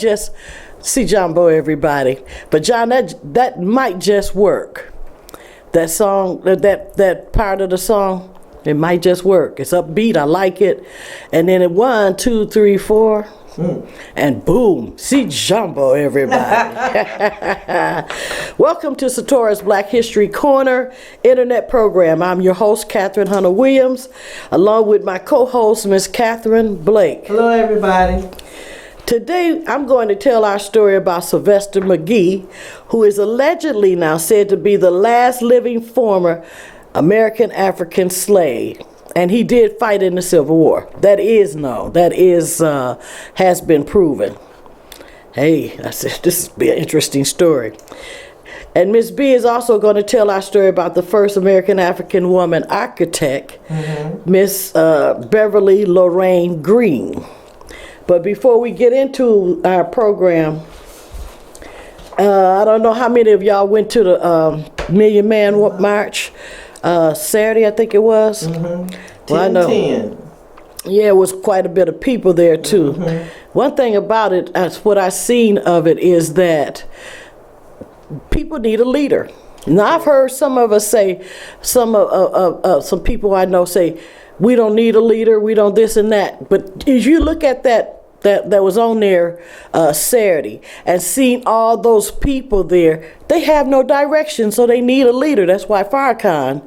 just see Jumbo, everybody. But John, that might just work. That song, that part of the song, it might just work. It's upbeat. I like it. And then it 1, 2, 3, 4. And boom, see Jumbo, everybody. Welcome to Satora's Black History Corner internet program. I'm your host, Catherine Hunter Williams, along with my co-host, Miss Catherine Blake. Hello, everybody. Today, I'm going to tell our story about Sylvester MacGee, who is allegedly now said to be the last living former American African slave. And he did fight in the Civil War. That is known. That is has been proven. Hey, I said this will be an interesting story. And Miss B is also going to tell our story about the first American African woman architect, Miss Beverly Loraine Greene. But before we get into our program, I don't know how many of y'all went to the Million Man March. Saturday, I think it was. Well, I know. 10. Yeah, it was quite a bit of people there too. One thing about it, what I've seen of it, is that people need a leader. Now, I've heard some of us say, some people I know say, we don't need a leader, we don't this and that. But as you look at that was on there Saturday, and seeing all those people there, they have no direction, so they need a leader. That's why Farrakhan,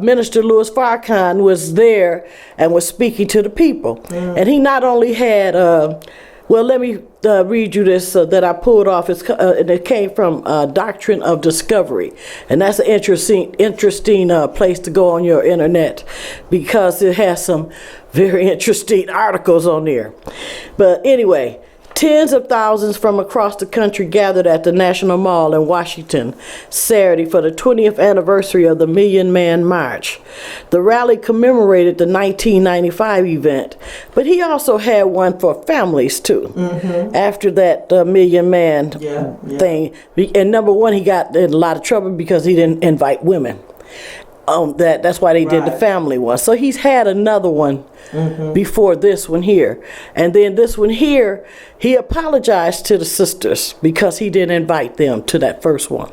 Minister Louis Farrakhan, was there and was speaking to the people. And he not only had, well, let me read you this that I pulled off. And it came from Doctrine of Discovery, and that's an interesting place to go on your internet, because it has some very interesting articles on there. But anyway, tens of thousands from across the country gathered at the National Mall in Washington Saturday for the 20th anniversary of the Million Man March. The rally commemorated the 1995 event, but he also had one for families too. After that Million Man thing. And number one, he got in a lot of trouble because he didn't invite women. That's why they did the family one. So he's had another one before this one here. And then this one here, he apologized to the sisters because he didn't invite them to that first one.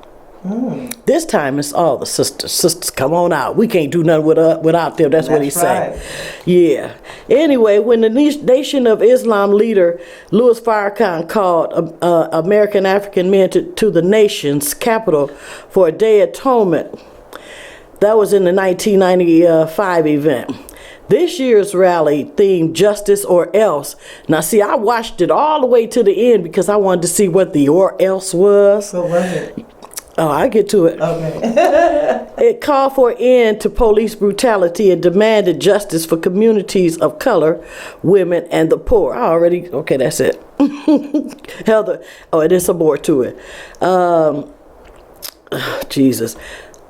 This time it's all the sisters. Sisters, come on out. We can't do nothing without them. That's what he said. Yeah. Anyway, when the Nation of Islam leader Louis Farrakhan called American African men to the nation's capital for a day of atonement, that was in the 1995 event. This year's rally themed Justice or Else. Now, see, I watched it all the way to the end because I wanted to see what the or else was. What was it? Oh, I'll get to it. Okay. It called for an end to police brutality and demanded justice for communities of color, women, and the poor. Okay, that's it. And there's some more to it. Jesus.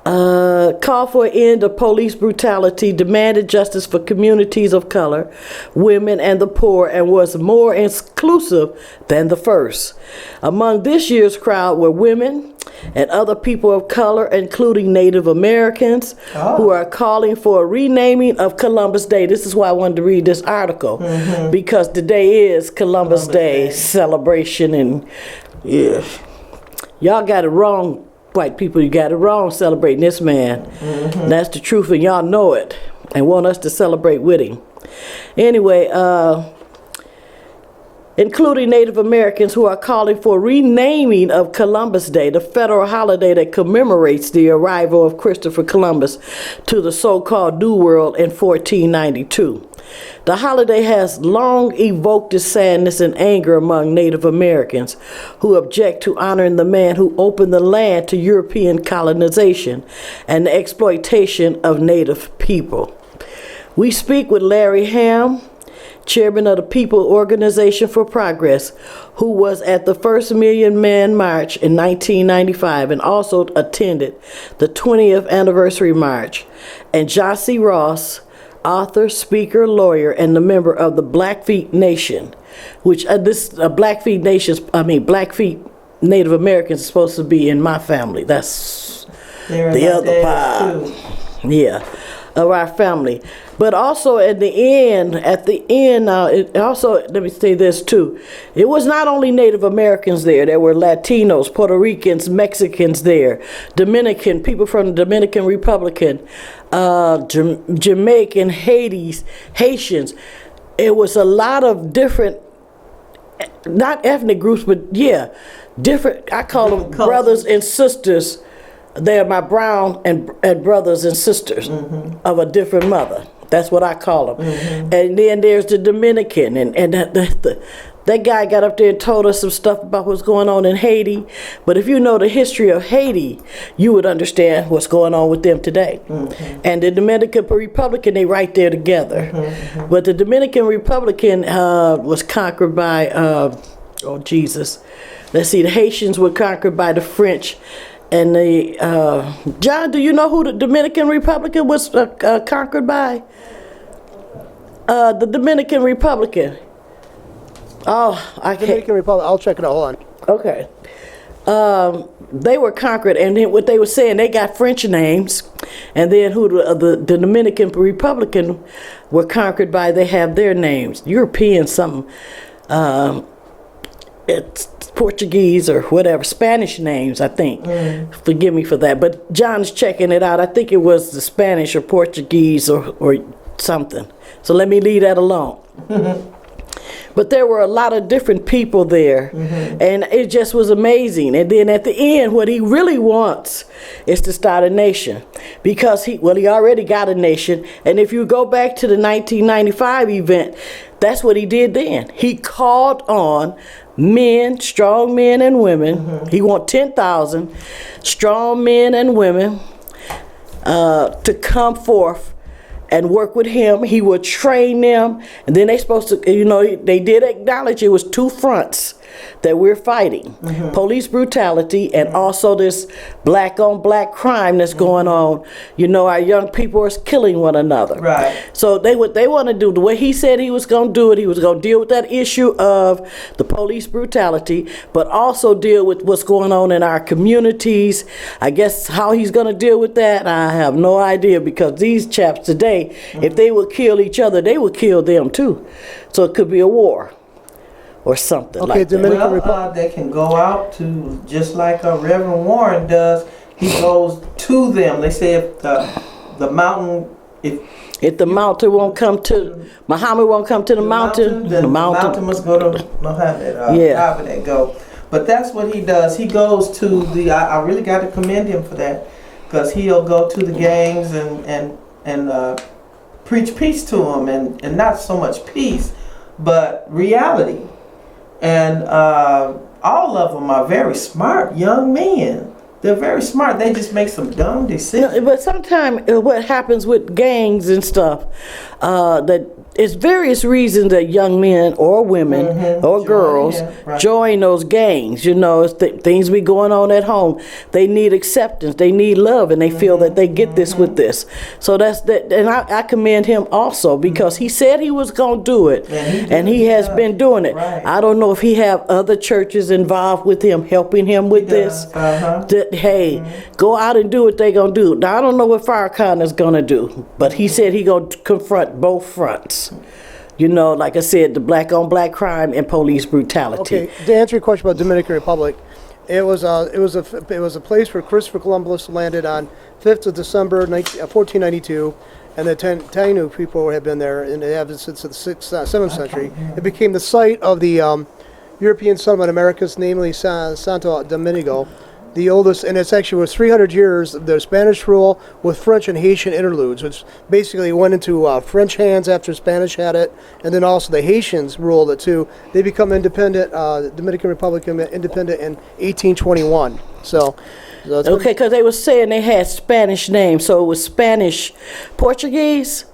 Call for an end of police brutality, demanded justice for communities of color, women, and the poor, and was more inclusive than the first. Among this year's crowd were women and other people of color, including Native Americans, who are calling for a renaming of Columbus Day. This is why I wanted to read this article, because today is Columbus Day celebration, and yeah, y'all got it wrong. White people, you got it wrong celebrating this man. That's the truth, and y'all know it and want us to celebrate with him. Anyway, including Native Americans, who are calling for renaming of Columbus Day, the federal holiday that commemorates the arrival of Christopher Columbus to the so-called New World in 1492. The holiday has long evoked the sadness and anger among Native Americans who object to honoring the man who opened the land to European colonization and the exploitation of Native people. We speak with Larry Ham, chairman of the People Organization for Progress, who was at the first Million Man March in 1995 and also attended the 20th anniversary march, and Jossie Ross, author, speaker, lawyer, and the member of the Blackfeet Nation, which Blackfeet Native Americans is supposed to be in my family. That's the other part. Yeah. of our family. But also at the end, it also, let me say this too. It was not only Native Americans there. There were Latinos, Puerto Ricans, Mexicans there, Dominican, people from the Dominican Republic, Jamaican, Haitians. It was a lot of different, not ethnic groups, but yeah, different, I call them brothers and sisters. They're my brown and brothers and sisters of a different mother. That's what I call them. And then there's the Dominican, and that guy got up there and told us some stuff about what's going on in Haiti. But if you know the history of Haiti, you would understand what's going on with them today. And the Dominican Republic, they right there together. But the Dominican Republic was conquered by, oh Jesus, let's see, the Haitians were conquered by the French. And the John, do you know who the Dominican Republic was conquered by? The Dominican Republic. Oh, I can't. Dominican Republic. I'll check it out. Hold on. Okay. They were conquered, and then what they were saying, they got French names, and then who the Dominican Republic were conquered by, they have their names. European something. It's Portuguese or whatever, Spanish names, I think. Forgive me for that. But John's checking it out. I think it was the Spanish or Portuguese or something. So let me leave that alone. But there were a lot of different people there, and it just was amazing. And then at the end, what he really wants is to start a nation, because he already got a nation. And if you go back to the 1995 event, that's what he did then. He called on men, strong men and women. He want 10,000 strong men and women to come forth and work with him. He would train them, and then they supposed to, they did acknowledge it was two fronts that we're fighting. Police brutality and also this black on black crime that's going on. Our young people are killing one another. Right. So what they want to do, the way he said he was going to do it, he was going to deal with that issue of the police brutality, but also deal with what's going on in our communities. I guess how he's going to deal with that, I have no idea, because these chaps today, if they would kill each other, they would kill them too. So it could be a war or something like that. They can go out to, just like Reverend Warren does, he goes to them. They say if the mountain, if the mountain won't come to, Muhammad won't come to the mountain, then the mountain must go to Muhammad. However they go. But that's what he does. He goes to I really got to commend him for that, because he'll go to the gangs and preach peace to them, and not so much peace, but reality. And all of them are very smart young men. They're very smart. They just make some dumb decisions. But sometimes what happens with gangs and stuff, that it's various reasons that young men or women or girls join those gangs. It's things be going on at home. They need acceptance. They need love, and they feel that they get this with this. So that's that. And I commend him also, because he said he was going to do it, and he has been doing it. Right. I don't know if he have other churches involved with him, helping him with this. That, hey, go out and do what they going to do. Now, I don't know what Farrakhan is going to do, but he said he going to confront both fronts. Like I said, the black on black crime and police brutality. Okay, to answer your question about Dominican Republic, it was a place where Christopher Columbus landed on 5th of December 1492, and the Taino people had been there, and they have been since the 7th century. It became the site of the European settlement Americas, namely Santo Domingo, the oldest, and it's actually was 300 years, the Spanish rule with French and Haitian interludes, which basically went into French hands after Spanish had it, and then also the Haitians ruled it too. They become independent, Dominican Republic independent in 1821. So okay, because they were saying they had Spanish names, so it was Spanish, Portuguese?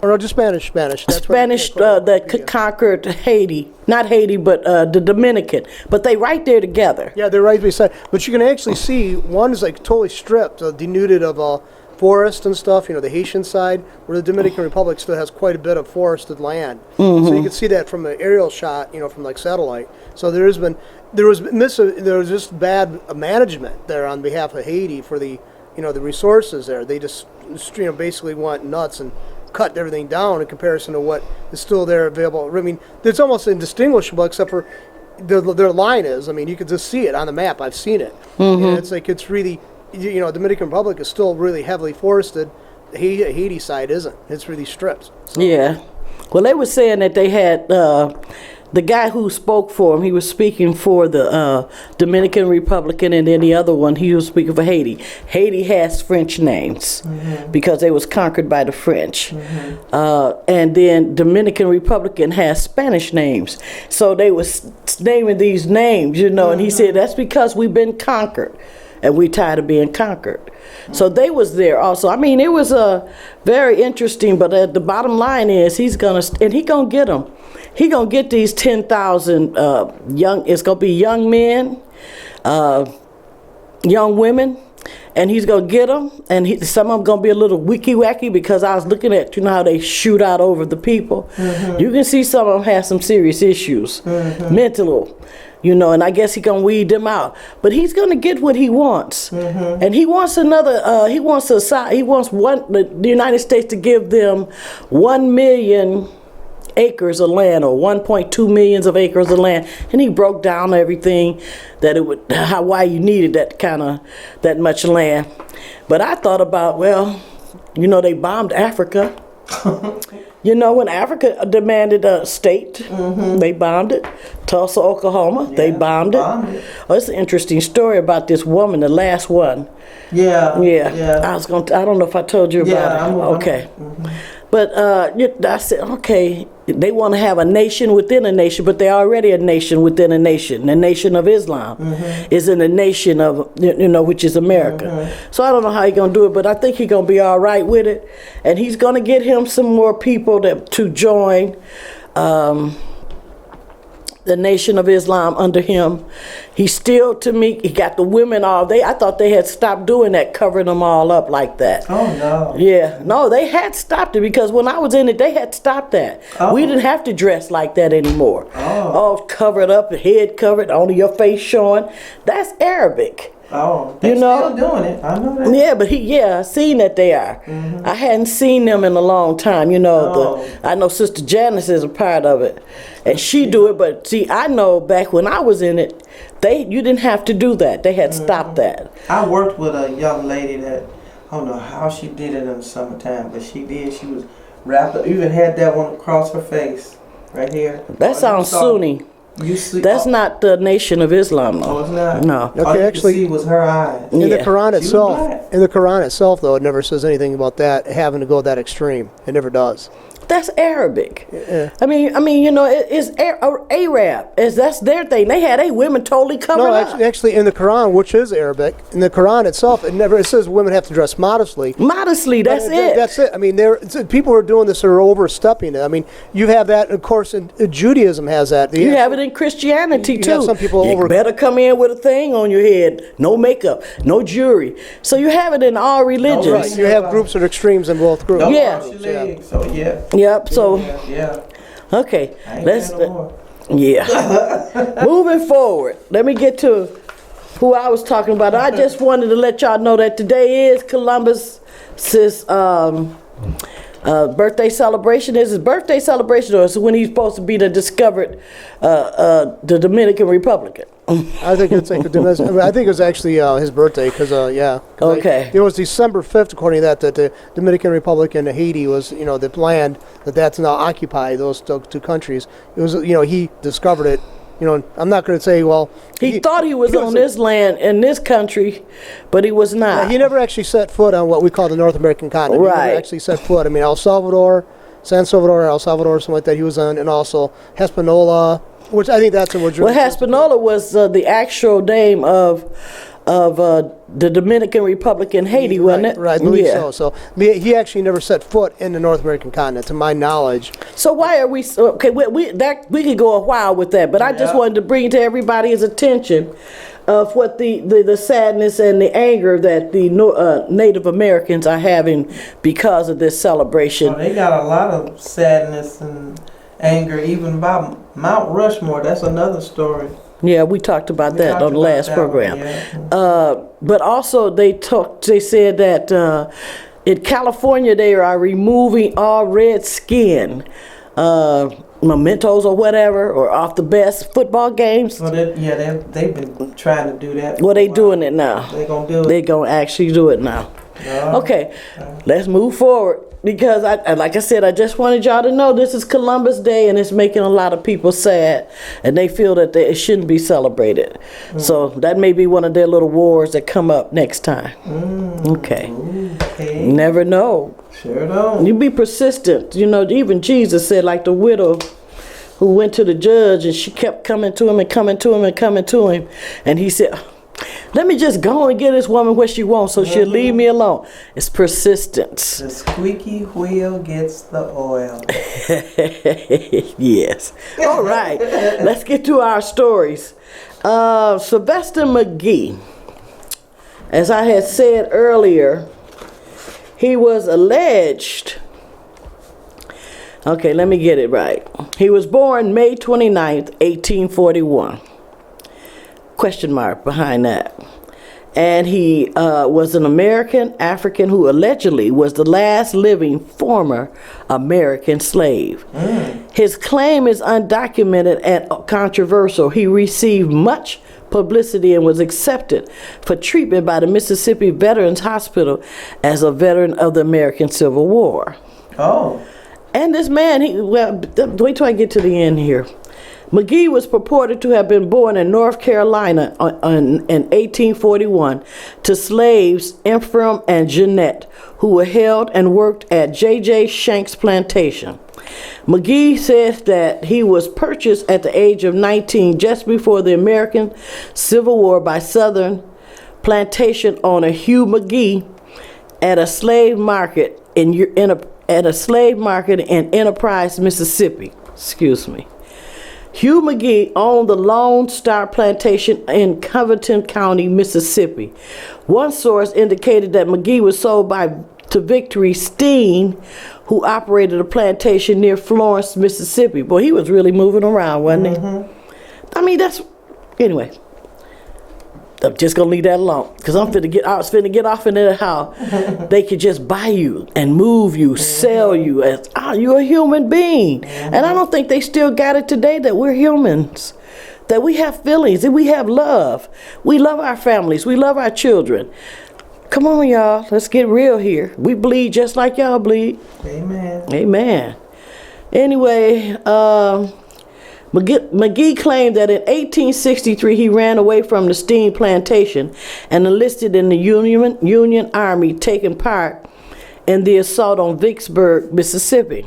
Or no, just Spanish. That's Spanish that conquered Haiti. Not Haiti, but the Dominican. But they right there together. Yeah, they're right beside. But you can actually see one is like totally stripped, denuded of forest and stuff. The Haitian side, where the Dominican Republic still has quite a bit of forested land. So you can see that from an aerial shot, from like satellite. So there was just bad management there on behalf of Haiti for the the resources there. They just basically went nuts and cut everything down in comparison to what is still there available. I mean, it's almost indistinguishable except for their line is. I mean, you could just see it on the map. I've seen it. And it's like it's really, Dominican Republic is still really heavily forested. The Haiti side isn't. It's really stripped. So. Yeah. Well, they were saying that they had the guy who spoke for him. He was speaking for the Dominican Republican, and then the other one, he was speaking for Haiti. Haiti has French names because they was conquered by the French, and then Dominican Republican has Spanish names. So they was naming these names, and he said that's because we've been conquered, and we tired of being conquered. So they was there also. I mean, it was very interesting. But the bottom line is he gonna get them. He gonna get these 10,000 young. It's gonna be young men, young women, and he's gonna get them. And some of them gonna be a little wicky wacky because I was looking at how they shoot out over the people. You can see some of them have some serious issues, mental. And I guess he gonna weed them out, but he's gonna get what he wants, and he wants another. He wants the United States to give them 1 million acres of land, or 1.2 millions of acres of land, and he broke down everything that why you needed that much land. But I thought about, they bombed Africa. When Africa demanded a state, they bombed it. Tulsa, Oklahoma, they bombed it. Oh, it's an interesting story about this woman, the last one. Yeah. I don't know if I told you about it. Okay. But I said, okay, they want to have a nation within a nation, but they're already a nation within a nation. The Nation of Islam is in the nation of, which is America. So I don't know how he's going to do it, but I think he's going to be all right with it. And he's going to get him some more people to join the Nation of Islam under him. He still, to me, he got the women I thought they had stopped doing that, covering them all up like that. Oh, no. Yeah. No, they had stopped it because when I was in it, they had stopped that. Oh. We didn't have to dress like that anymore. Oh, covered up, head covered, only your face showing. That's Arabic. Oh, they're still doing it. I know that. Yeah, but I seen that they are. I hadn't seen them in a long time. I know Sister Janice is a part of it, and she do it. But see, I know back when I was in it, you didn't have to do that. They had stopped that. I worked with a young lady that I don't know how she did it in the summertime, but she did. She was wrapped up. Even had that one across her face, right here. That sounds Sunni. That's not the Nation of Islam, though. Oh, it's not? No. Okay, all you actually see was her eyes. In the Quran itself, though, it never says anything about that having to go that extreme. It never does. That's Arabic. Yeah. I mean, it's Arab. That's their thing. They had women totally covered up. No, actually, in the Quran, which is Arabic, in the Quran itself, it says women have to dress modestly. Modestly, that's it. That's it. I mean, people who are doing this are overstepping it. I mean, you have that, of course, in Judaism has that. You have it in Christianity, too. Have some people you better come in with a thing on your head. No makeup, no jewelry. So you have it in all religions. No, right. You have groups that are extremes in both groups. No, yeah. So, yeah. Yep. So, okay, let's. Moving forward, let me get to who I was talking about. I just wanted to let y'all know that today is Columbus's birthday celebration. Is his birthday celebration, or is it when he's supposed to be discovered the Dominican Republic? I think it's like I think it was actually his birthday because okay. It was December 5th, according to that the Dominican Republic and Haiti was the land that's now occupied, those two countries. It was he discovered it. I'm not going to say he thought he was on this land in this country, but he was not. Yeah, he never actually set foot on what we call the North American continent. Right. He never actually set foot. I mean, San Salvador, El Salvador, something like that. He was on, and also Hispaniola. Which I think that's a majority. Well, Hispaniola was the actual name of the Dominican Republic in Haiti, wasn't it? Right, I believe so. So he actually never set foot in the North American continent, to my knowledge. So why are we okay? We could go a while with that, but I just wanted to bring to everybody's attention of what the sadness and the anger that the Native Americans are having because of this celebration. They got a lot of sadness and anger, even about Mount Rushmore. That's another story. Yeah, we talked about that on the last program. but also they said that in California they are removing all red skin mementos or whatever, or off the best football games. Well, they've been trying to do that. Well, they doing it now. They gonna do it. They gonna actually do it now. Oh. Okay, let's move forward, because like I said, I just wanted y'all to know this is Columbus Day, and it's making a lot of people sad, and they feel that it shouldn't be celebrated. So that may be one of their little wars that come up next time. Okay. You never know. Sure don't. You be persistent. You know, even Jesus said, like the widow who went to the judge, and she kept coming to him and coming to him and coming to him, and he said, let me just go and get this woman what she wants so she'll leave me alone. It's persistence. The squeaky wheel gets the oil. Yes. All right. Let's get to our stories. Sylvester MacGee, as I had said earlier, he was alleged. Okay, let me get it right. He was born May 29th, 1841. Question mark behind that. And he was an American African who allegedly was the last living former American slave. His claim is undocumented and controversial. He received much publicity and was accepted for treatment by the Mississippi Veterans Hospital as a veteran of the American Civil War. Oh. And this man, wait till I get to the end here. MacGee was purported to have been born in North Carolina in 1841 to slaves Ephraim and Jeanette, who were held and worked at J.J. Shanks' plantation. MacGee says that he was purchased at the age of 19 just before the American Civil War by Southern plantation owner Hugh MacGee at a slave market in Enterprise, Mississippi. Excuse me. Hugh MacGee owned the Lone Star Plantation in Covington County, Mississippi. One source indicated that MacGee was sold to Victory Steen, who operated a plantation near Florence, Mississippi. Boy, he was really moving around, wasn't he? I mean, anyway. I'm just gonna leave that alone, because I was finna get off into how they could just buy you and move you, sell you as you're a human being. And I don't think they still got it today, that we're humans, that we have feelings, that we have love. We love our families, we love our children. Come on, y'all, let's get real here. We bleed just like y'all bleed. Amen. Amen. Anyway, MacGee claimed that in 1863 he ran away from the Steen plantation and enlisted in the Union Army, taking part in the assault on Vicksburg, Mississippi.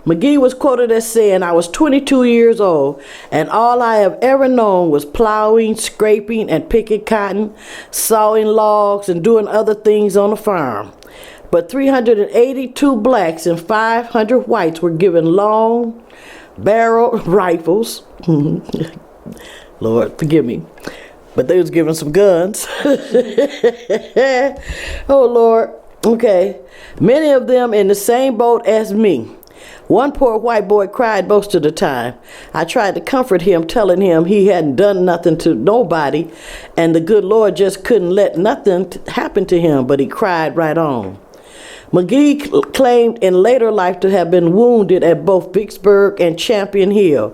MacGee was quoted as saying, "I was 22 years old, and all I have ever known was plowing, scraping, and picking cotton, sawing logs, and doing other things on the farm. But 382 blacks and 500 whites were given long barrel rifles." Lord, forgive me. But they was given some guns. Oh, Lord. Okay. Many of them in the same boat as me. One poor white boy cried most of the time. I tried to comfort him, telling him he hadn't done nothing to nobody, and the good Lord just couldn't let nothing happen to him, but he cried right on. MacGee claimed in later life to have been wounded at both Vicksburg and Champion Hill.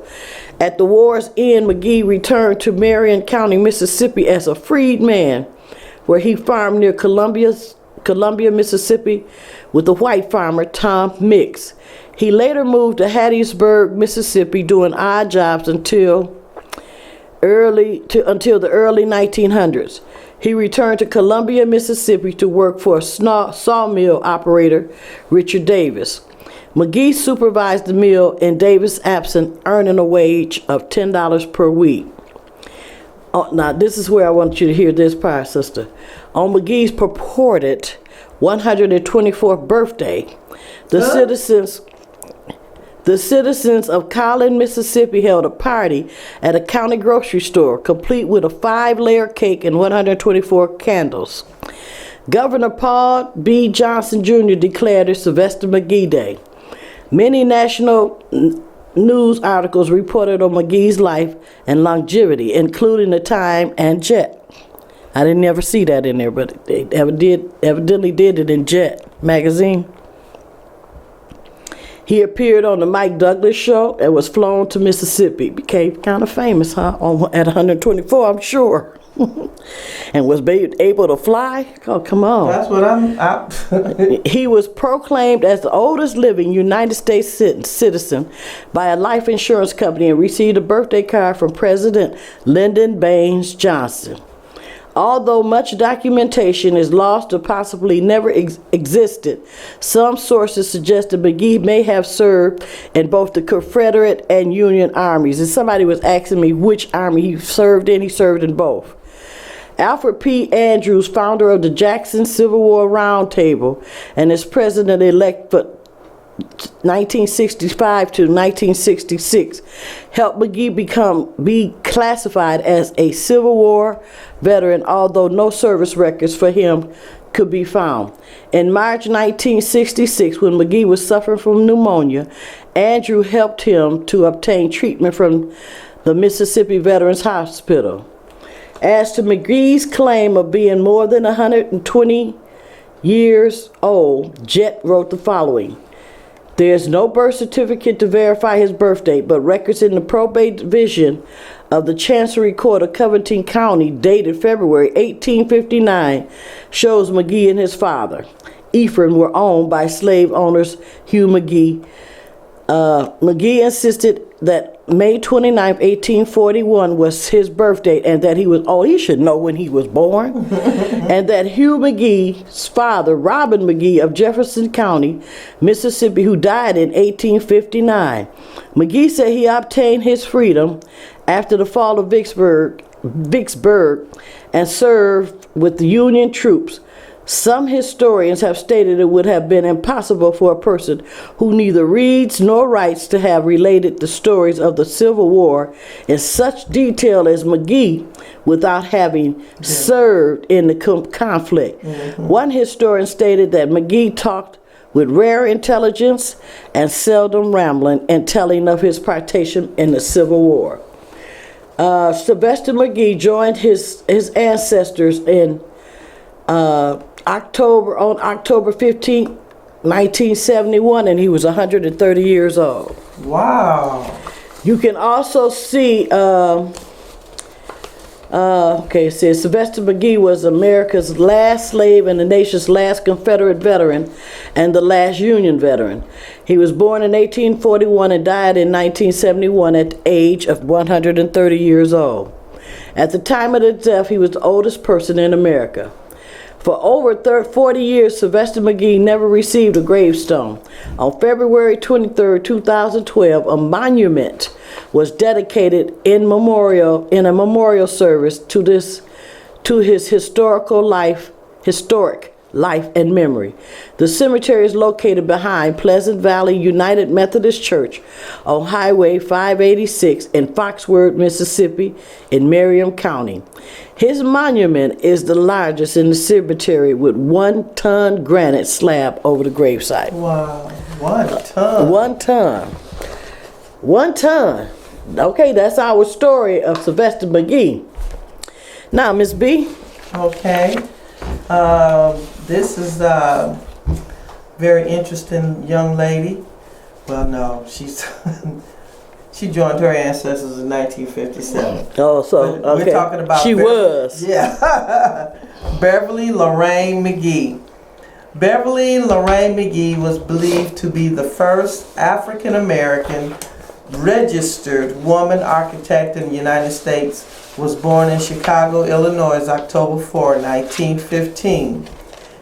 At the war's end, MacGee returned to Marion County, Mississippi as a freed man, where he farmed near Columbia, Mississippi, with the white farmer Tom Mix. He later moved to Hattiesburg, Mississippi, doing odd jobs until the early 1900s. He returned to Columbia, Mississippi to work for a sawmill operator, Richard Davis. MacGee supervised the mill in Davis' absence, earning a wage of $10 per week. Now, this is where I want you to hear this part, sister. On MacGee's purported 124th birthday, the citizens of Collin, Mississippi held a party at a county grocery store, complete with a 5-layer cake and 124 candles. Governor Paul B. Johnson Jr. declared it Sylvester MacGee Day. Many national news articles reported on MacGee's life and longevity, including the Time and Jet. I didn't ever see that in there, but they evidently did it in Jet magazine. He appeared on the Mike Douglas show and was flown to Mississippi. Became kind of famous, huh? At 124, I'm sure. And was able to fly. Oh, come on. That's what I'm. He was proclaimed as the oldest living United States citizen by a life insurance company and received a birthday card from President Lyndon Baines Johnson. Although much documentation is lost or possibly never existed, some sources suggest that MacGee may have served in both the Confederate and Union armies. And somebody was asking me which army he served in. He served in both. Alfred P. Andrews, founder of the Jackson Civil War Roundtable and is president-elect for 1965 to 1966, helped MacGee be classified as a Civil War veteran, although no service records for him could be found. In March 1966, when MacGee was suffering from pneumonia, Andrew helped him to obtain treatment from the Mississippi Veterans Hospital. As to MacGee's claim of being more than 120 years old, Jet wrote the following. There is no birth certificate to verify his birth date, but records in the probate division of the Chancery Court of Covington County, dated February 1859, shows MacGee and his father, Ephraim, were owned by slave owners Hugh MacGee. MacGee insisted that May 29, 1841 was his birth date and that he should know when he was born, and that Hugh MacGee's father, Robin MacGee of Jefferson County, Mississippi, who died in 1859. MacGee said he obtained his freedom after the fall of Vicksburg and served with the Union troops. Some historians have stated it would have been impossible for a person who neither reads nor writes to have related the stories of the Civil War in such detail as MacGee without having served in the conflict. One historian stated that MacGee talked with rare intelligence and seldom rambling and telling of his participation in the Civil War. Sylvester MacGee joined his ancestors in October 15, 1971, and he was 130 years old. Wow. You can also see, it says Sylvester MacGee was America's last slave and the nation's last Confederate veteran and the last Union veteran. He was born in 1841 and died in 1971 at the age of 130 years old. At the time of his death, he was the oldest person in America. For over 40 years, Sylvester MacGee never received a gravestone. On February 23, 2012, a monument was dedicated in a memorial service to his historic life and memory. The cemetery is located behind Pleasant Valley United Methodist Church on Highway 586 in Foxworth, Mississippi, in Merriam County. His monument is the largest in the cemetery with 1-ton granite slab over the gravesite. Wow, 1 ton. 1 ton. 1 ton. Okay, that's our story of Sylvester MacGee. Now, Miss B. Okay. This is a very interesting young lady. Well, no, she joined her ancestors in 1957. Oh, so okay. We're talking about Beverly Loraine Greene. Beverly Loraine Greene was believed to be the first African American registered woman architect in the United States. Was born in Chicago, Illinois, October 4, 1915.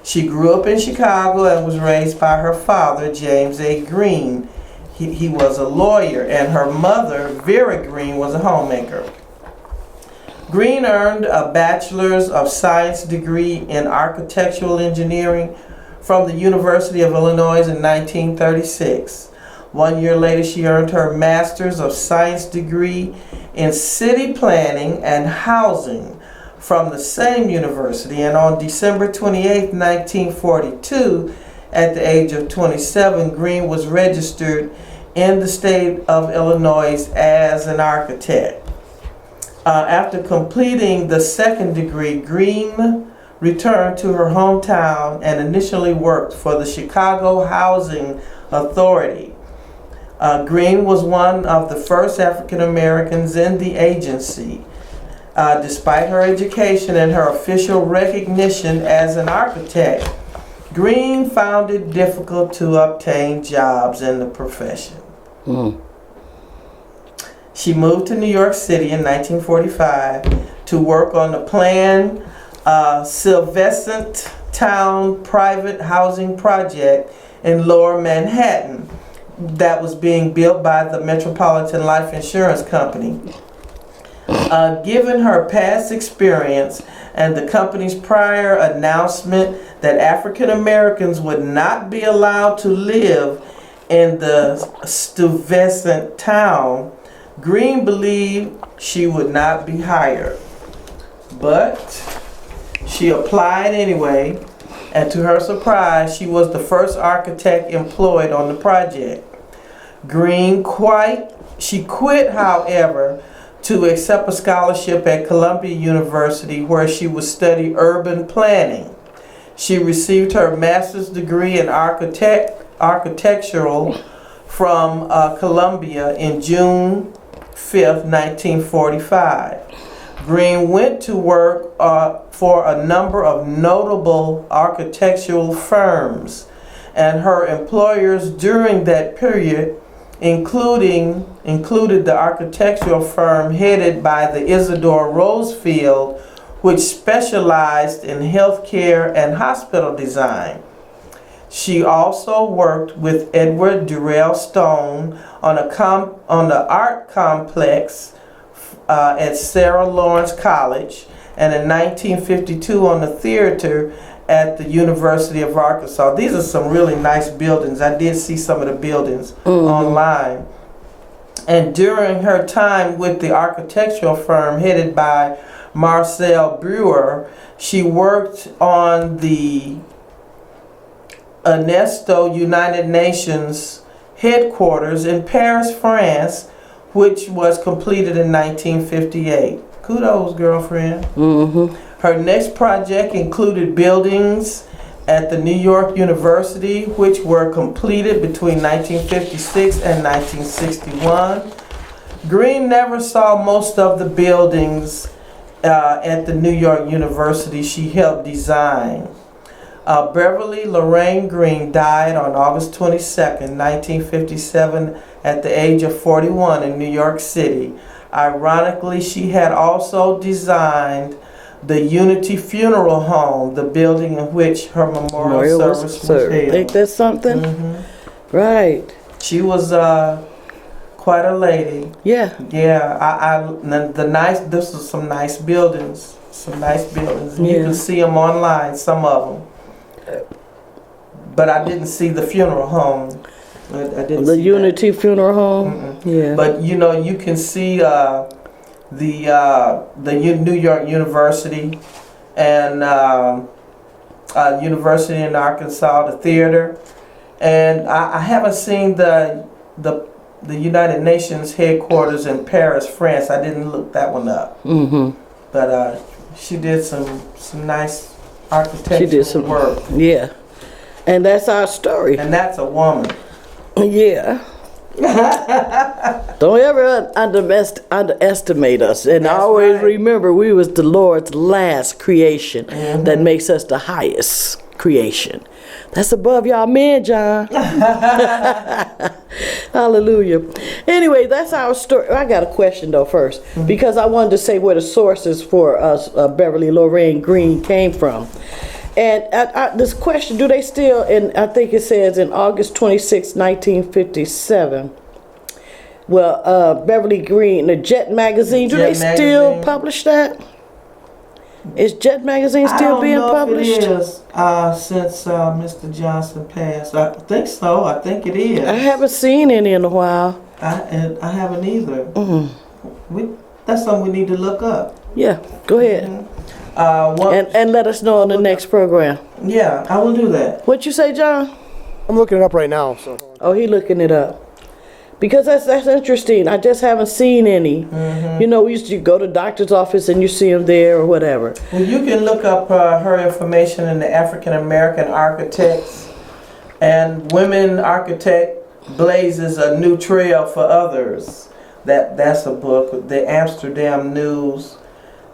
She grew up in Chicago and was raised by her father, James A. Greene. He was a lawyer, and her mother, Vera Greene, was a homemaker. Greene earned a Bachelor's of Science degree in Architectural Engineering from the University of Illinois in 1936. 1 year later, she earned her Master's of Science degree in City Planning and Housing from the same university. And on December 28, 1942, at the age of 27, Greene was registered in the state of Illinois as an architect. After completing the second degree, Greene returned to her hometown and initially worked for the Chicago Housing Authority. Greene was one of the first African Americans in the agency. Despite her education and her official recognition as an architect, Greene found it difficult to obtain jobs in the profession. She moved to New York City in 1945 to work on the planned Sylvester Town private housing project in Lower Manhattan that was being built by the Metropolitan Life Insurance Company. Given her past experience and the company's prior announcement that African Americans would not be allowed to live in the Stuyvesant town, Greene believed she would not be hired. But she applied anyway, and to her surprise, she was the first architect employed on the project. Greene quit, however, to accept a scholarship at Columbia University where she would study urban planning. She received her master's degree in architectural from Columbia in June 5th, 1945. Greene went to work for a number of notable architectural firms, and her employers during that period included the architectural firm headed by the Isidore Rosefield, which specialized in healthcare and hospital design. She also worked with Edward Durrell Stone on the art complex at Sarah Lawrence College, and in 1952 on the theater at the University of Arkansas. These are some really nice buildings. I did see some of the buildings online. And during her time with the architectural firm headed by Marcel Breuer, she worked on the UNESCO United Nations headquarters in Paris, France, which was completed in 1958. Kudos, girlfriend. Her next project included buildings at the New York University, which were completed between 1956 and 1961. Greene never saw most of the buildings at the New York University she helped design. Beverly Loraine Greene died on August 22nd, 1957 at the age of 41 in New York City. Ironically, she had also designed the Unity Funeral Home, the building in which her memorial service was held. Ain't that something? Right. She was quite a lady. Yeah. Yeah. This was some nice buildings. Some nice buildings. You can see them online, some of them. But I didn't see the funeral home. I didn't the see Unity Funeral Home. Yeah. But you know, you can see the New York University and University in Arkansas, the theater, and I haven't seen the United Nations headquarters in Paris, France. I didn't look that one up. But she did some nice architectural work. Yeah. And that's our story. And that's a woman. Yeah. Don't ever underestimate us, and That's always right. remember we was the Lord's last creation that makes us the highest creation. That's above y'all men, John. Hallelujah. Anyway, that's our story. I got a question though first, because I wanted to say where the sources for us Beverly Loraine Greene came from. And this question, do they still, I think it says in August 26, 1957, well, Beverly Greene, the Jet Magazine, do they still publish that? Is Jet Magazine still being published? I don't know if it is since Mr. Johnson passed. I think so. I think it is. I haven't seen any in a while. I haven't either. That's something we need to look up. Yeah, go ahead. And let us know on the next program. Yeah, I will do that. What you say, John? I'm looking it up right now. So. Oh, he looking it up. Because that's interesting. I just haven't seen any. You know, we used to go to doctor's office and you see them there or whatever. Well, you can look up her information in the African American Architects, and Women Architect Blazes a New Trail for Others. That's a book. The Amsterdam News,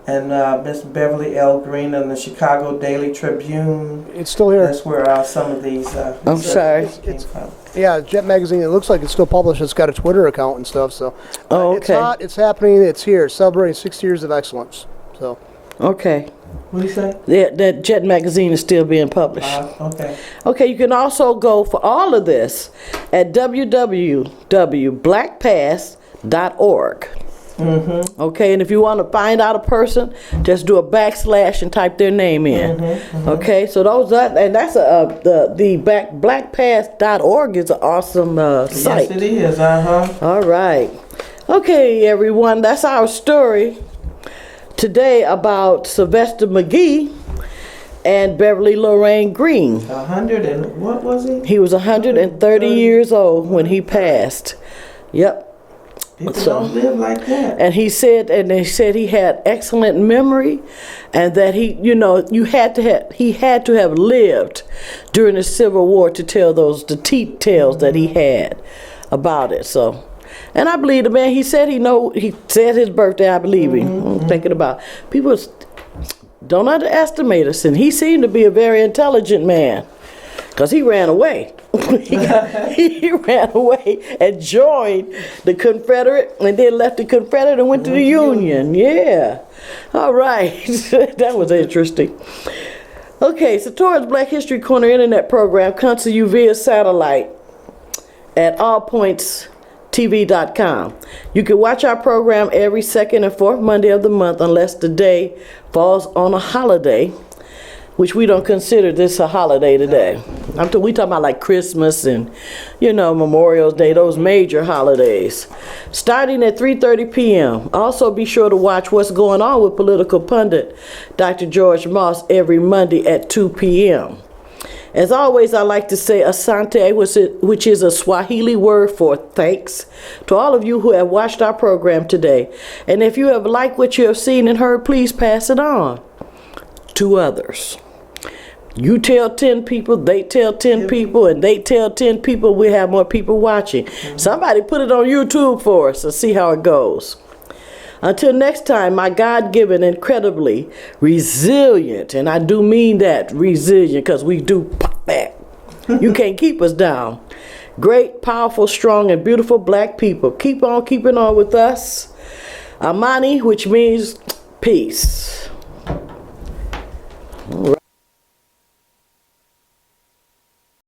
and Miss Beverly L. Greene and the Chicago Daily Tribune. It's still here. That's where some of these. I'm sorry. Came from. Yeah, Jet Magazine. It looks like it's still published. It's got a Twitter account and stuff. So Oh, it's okay. hot. It's happening. It's here. Celebrating 60 years of excellence. So Okay. What do you say? That Jet magazine is still being published. Okay. Okay, you can also go for all of this at www.blackpass.org. Okay, and if you want to find out a person, just do a / and type their name in. Okay, so that's the blackpass.org is an awesome site. Yes, it is. All right. Okay, everyone, that's our story today about Sylvester MacGee and Beverly Loraine Greene. 100 and what was he? He was 130 years old when he passed. Yep. People don't live like that. And they said he had excellent memory, and that he had to have lived during the Civil War to tell the details that he had about it. So, and I believe the man. He said he said his birthday. I believe him. I'm thinking about people. Don't underestimate us, and he seemed to be a very intelligent man, because he ran away. He ran away and joined the Confederate, and then left the Confederate and went to the Union. Yeah. All right. That was interesting. Okay, Satora's Black History Corner internet program comes to you via satellite at allpointstv.com. You can watch our program every second and fourth Monday of the month, unless the day falls on a holiday, which we don't consider this a holiday today. We talking about like Christmas and, Memorial Day, those major holidays. Starting at 3:30 p.m. Also be sure to watch What's Going On with political pundit Dr. George Moss every Monday at 2 p.m. As always, I like to say asante, which is a Swahili word for thanks, to all of you who have watched our program today. And if you have liked what you have seen and heard, please pass it on to others. You tell 10 people, they tell 10 people, and they tell 10 people, we have more people watching. Somebody put it on YouTube for us and see how it goes. Until next time, my God-given, incredibly resilient, and I do mean that, resilient, because we do pop back. You can't keep us down. Great, powerful, strong, and beautiful black people. Keep on keeping on with us. Amani, which means peace.